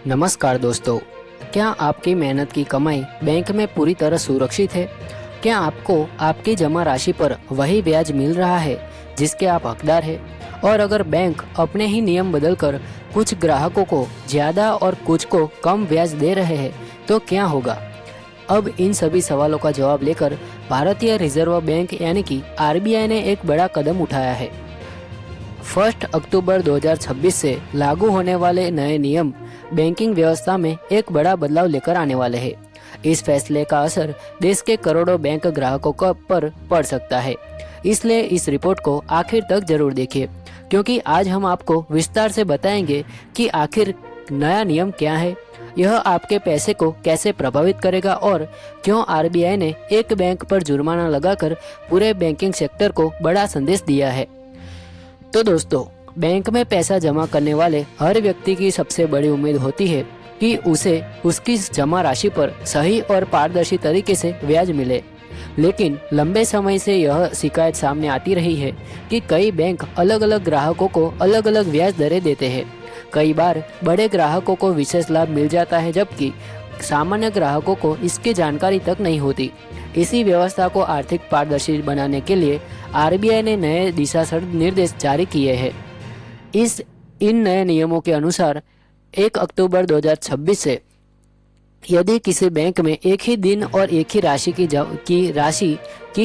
नमस्कार दोस्तों, क्या आपकी मेहनत की कमाई बैंक में पूरी तरह सुरक्षित है? क्या आपको आपकी जमा राशि पर वही ब्याज मिल रहा है जिसके आप हकदार हैं? और अगर बैंक अपने ही नियम बदलकर कुछ ग्राहकों को ज़्यादा और कुछ को कम ब्याज दे रहे हैं तो क्या होगा? अब इन सभी सवालों का जवाब लेकर भारतीय रिजर्व बैंक यानी कि आरबीआई ने एक बड़ा कदम उठाया है। 1 अक्टूबर 2026 से लागू होने वाले नए नियम बैंकिंग व्यवस्था में एक बड़ा बदलाव लेकर आने वाले हैं। इस फैसले का असर देश के करोड़ों बैंक ग्राहकों पर पड़ सकता है, इसलिए इस रिपोर्ट को आखिर तक जरूर देखिए, क्योंकि आज हम आपको विस्तार से बताएंगे कि आखिर नया नियम क्या है, यह आपके पैसे को कैसे प्रभावित करेगा और क्यों आरबीआई ने एक बैंक पर जुर्माना लगाकर पूरे बैंकिंग सेक्टर को बड़ा संदेश दिया है। तो दोस्तों, बैंक में पैसा जमा करने वाले हर व्यक्ति की सबसे बड़ी उम्मीद होती है कि उसे उसकी जमा राशि पर सही और पारदर्शी तरीके से ब्याज मिले। लेकिन लंबे समय से यह शिकायत सामने आती रही है कि कई बैंक अलग अलग ग्राहकों को अलग अलग ब्याज दरें देते हैं। कई बार बड़े ग्राहकों को विशेष लाभ मिल जाता है, जबकि सामान्य ग्राहकों को इसकी जानकारी तक नहीं होती। इसी व्यवस्था को आर्थिक पारदर्शी बनाने के लिए आरबीआई ने नए दिशा निर्देश जारी किए हैं। इन नए नियमों के अनुसार 1 अक्टूबर 2026 से यदि किसी बैंक में एक ही दिन और एक ही राशि की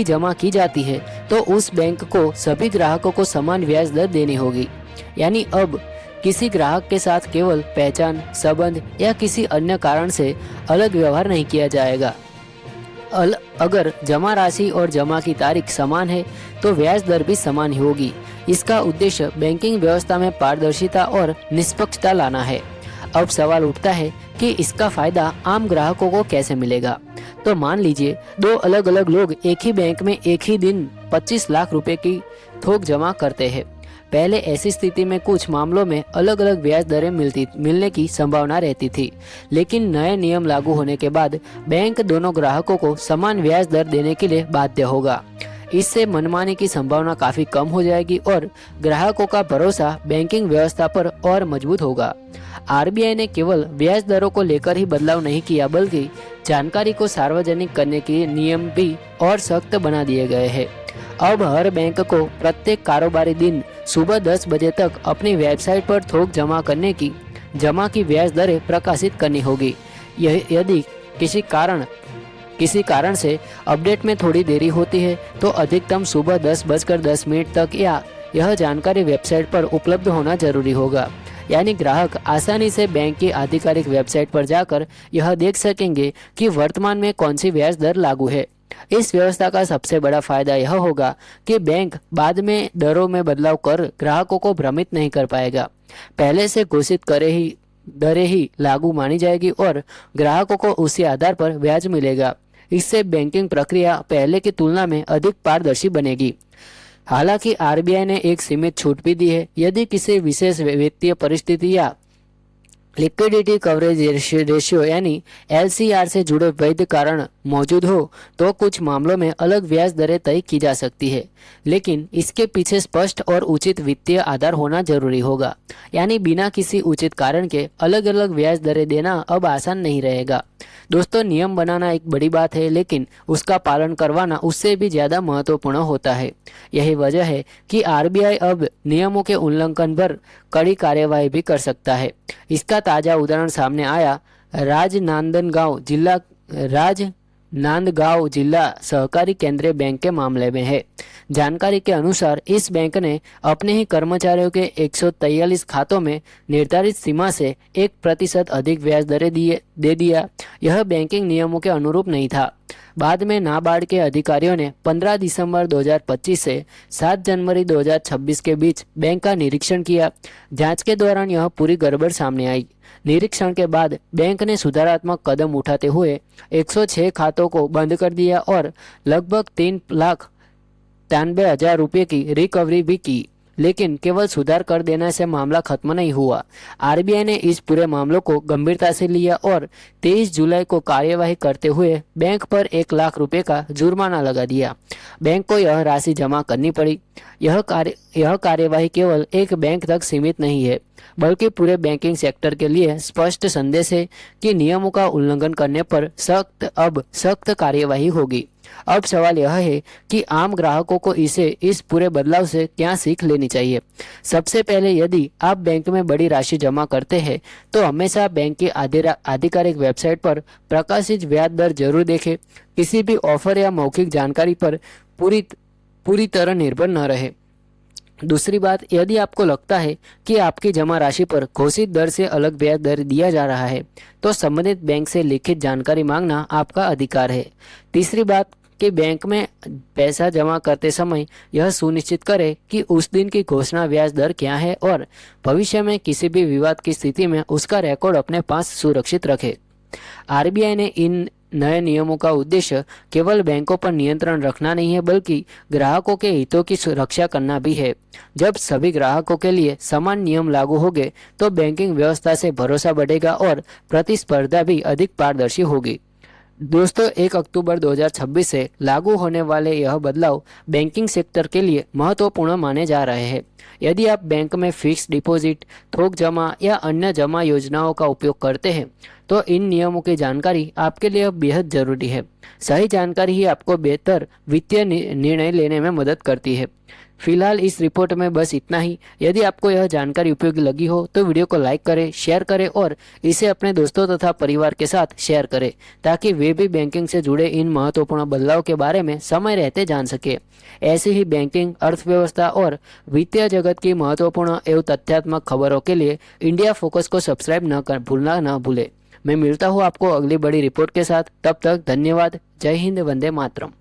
जमा की जाती है तो उस बैंक को सभी ग्राहकों को समान ब्याज दर देनी होगी। यानी अब किसी ग्राहक के साथ केवल पहचान, संबंध या किसी अन्य कारण से अलग व्यवहार नहीं किया जाएगा। अगर जमा राशि और जमा की तारीख समान है तो ब्याज दर भी समान ही होगी। इसका उद्देश्य बैंकिंग व्यवस्था में पारदर्शिता और निष्पक्षता लाना है। अब सवाल उठता है कि इसका फायदा आम ग्राहकों को कैसे मिलेगा। तो मान लीजिए दो अलग अलग लोग एक ही बैंक में एक ही दिन 25 लाख रुपए की थोक जमा करते हैं। पहले ऐसी स्थिति में कुछ मामलों में अलग अलग ब्याज दरें मिलने की संभावना रहती थी, लेकिन नए नियम लागू होने के बाद बैंक दोनों ग्राहकों को समान ब्याज दर देने के लिए बाध्य होगा। इससे मनमानी की संभावना काफी कम हो जाएगी और ग्राहकों का भरोसा बैंकिंग व्यवस्था पर और मजबूत होगा। आरबीआई ने केवल ब्याज दरों को लेकर ही बदलाव नहीं किया, बल्कि जानकारी को सार्वजनिक करने के नियम भी और सख्त बना दिए गए हैं। अब हर बैंक को प्रत्येक कारोबारी दिन सुबह 10 बजे तक अपनी वेबसाइट पर थोक जमा की ब्याज दरें प्रकाशित करनी होगी। यदि किसी कारण से अपडेट में थोड़ी देरी होती है तो अधिकतम सुबह 10:10 तक यह जानकारी वेबसाइट पर उपलब्ध होना जरूरी होगा। यानी ग्राहक आसानी से बैंक की आधिकारिक वेबसाइट पर जाकर यह देख सकेंगे कि वर्तमान में कौन सी ब्याज दर लागू है। इस व्यवस्था का सबसे बड़ा फायदा यह होगा कि बैंक बाद में दरों में बदलाव कर ग्राहकों को भ्रमित नहीं कर पाएगा। पहले से घोषित दरें ही लागू मानी जाएगी और ग्राहकों को उसी आधार पर ब्याज मिलेगा। इससे बैंकिंग प्रक्रिया पहले की तुलना में अधिक पारदर्शी बनेगी। हालांकि आरबीआई ने एक सीमित छूट भी दी है। यदि किसी विशेष वित्तीय परिस्थिति या लिक्विडिटी कवरेज रेशियो यानी एलसीआर से जुड़े वैध कारण मौजूद हो तो कुछ मामलों में अलग ब्याज दरें तय की जा सकती है, लेकिन इसके पीछे स्पष्ट और उचित वित्तीय आधार होना जरूरी होगा। यानी बिना किसी उचित कारण के अलग अलग ब्याज दरें देना अब आसान नहीं रहेगा। दोस्तों, नियम बनाना एक बड़ी बात है, लेकिन उसका पालन करवाना उससे भी ज्यादा महत्वपूर्ण होता है। यही वजह है कि आरबीआई अब नियमों के उल्लंघन पर कड़ी कार्यवाही भी कर सकता है। इसका ताजा उदाहरण सामने आया राजनांदगांव जिला सहकारी केंद्रीय बैंक के मामले में है। जानकारी के अनुसार इस बैंक ने अपने ही कर्मचारियों के 143 खातों में निर्धारित सीमा से 1% अधिक ब्याज दरें दे दिया। यह बैंकिंग नियमों के अनुरूप नहीं था। बाद में नाबार्ड के अधिकारियों ने 15 दिसंबर 2025 से 7 जनवरी 2026 के बीच बैंक का निरीक्षण किया। जांच के दौरान यह पूरी गड़बड़ सामने आई। निरीक्षण के बाद बैंक ने सुधारात्मक कदम उठाते हुए 106 खातों को बंद कर दिया और लगभग 3,93,000 रुपये की रिकवरी भी की। लेकिन केवल सुधार कर देने से मामला खत्म नहीं हुआ। आरबीआई ने इस पूरे मामलों को गंभीरता से लिया और 23 जुलाई को कार्यवाही करते हुए बैंक पर 1 लाख रुपए का जुर्माना लगा दिया। बैंक को यह राशि जमा करनी पड़ी। यह कार्यवाही केवल एक बैंक तक सीमित नहीं है, बल्कि पूरे बैंकिंग सेक्टर के लिए स्पष्ट संदेश है कि नियमों का उल्लंघन करने पर सख्त कार्यवाही होगी। अब सवाल यह है कि आम ग्राहकों को इस पूरे बदलाव से क्या सीख लेनी चाहिए। सबसे पहले, यदि आप बैंक में बड़ी राशि जमा करते हैं तो हमेशा बैंक की आधिकारिक वेबसाइट पर प्रकाशित ब्याज दर जरूर देखें। किसी भी ऑफर या मौखिक जानकारी पर पूरी तरह निर्भर न रहे। दूसरी बात, यदि आपको लगता है कि आपकी जमा राशि पर घोषित दर से अलग ब्याज दर दिया जा रहा है तो संबंधित बैंक से लिखित जानकारी मांगना आपका अधिकार है। तीसरी बात कि बैंक में पैसा जमा करते समय यह सुनिश्चित करें कि उस दिन की घोषणा ब्याज दर क्या है और भविष्य में किसी भी विवाद की स्थिति में उसका रिकॉर्ड अपने पास सुरक्षित रखे। आरबीआई ने इन नए नियमों का उद्देश्य केवल बैंकों पर नियंत्रण रखना नहीं है, बल्कि ग्राहकों के हितों की सुरक्षा करना भी है। जब सभी ग्राहकों के लिए समान नियम लागू होंगे तो बैंकिंग व्यवस्था से भरोसा बढ़ेगा और प्रतिस्पर्धा भी अधिक पारदर्शी होगी। दोस्तों, 1 अक्टूबर 2026 से लागू होने वाले यह बदलाव बैंकिंग सेक्टर के लिए महत्वपूर्ण माने जा रहे हैं। यदि आप बैंक में फिक्स डिपॉजिट, थोक जमा या अन्य जमा योजनाओं का उपयोग करते हैं तो इन नियमों की जानकारी आपके लिए बेहद जरूरी है। सही जानकारी ही आपको बेहतर वित्तीय निर्णय लेने में मदद करती है। फिलहाल इस रिपोर्ट में बस इतना ही। यदि आपको यह जानकारी उपयोगी लगी हो तो वीडियो को लाइक करें, शेयर करें और इसे अपने दोस्तों तथा परिवार के साथ शेयर करें ताकि वे भी बैंकिंग से जुड़े इन महत्वपूर्ण बदलाव के बारे में समय रहते जान सके। ऐसी ही बैंकिंग, अर्थव्यवस्था और वित्तीय जगत की महत्वपूर्ण एवं तथ्यात्मक खबरों के लिए इंडिया फोकस को सब्सक्राइब भूलना न भूले। मैं मिलता हूँ आपको अगली बड़ी रिपोर्ट के साथ। तब तक धन्यवाद। जय हिंद, वंदे मातरम।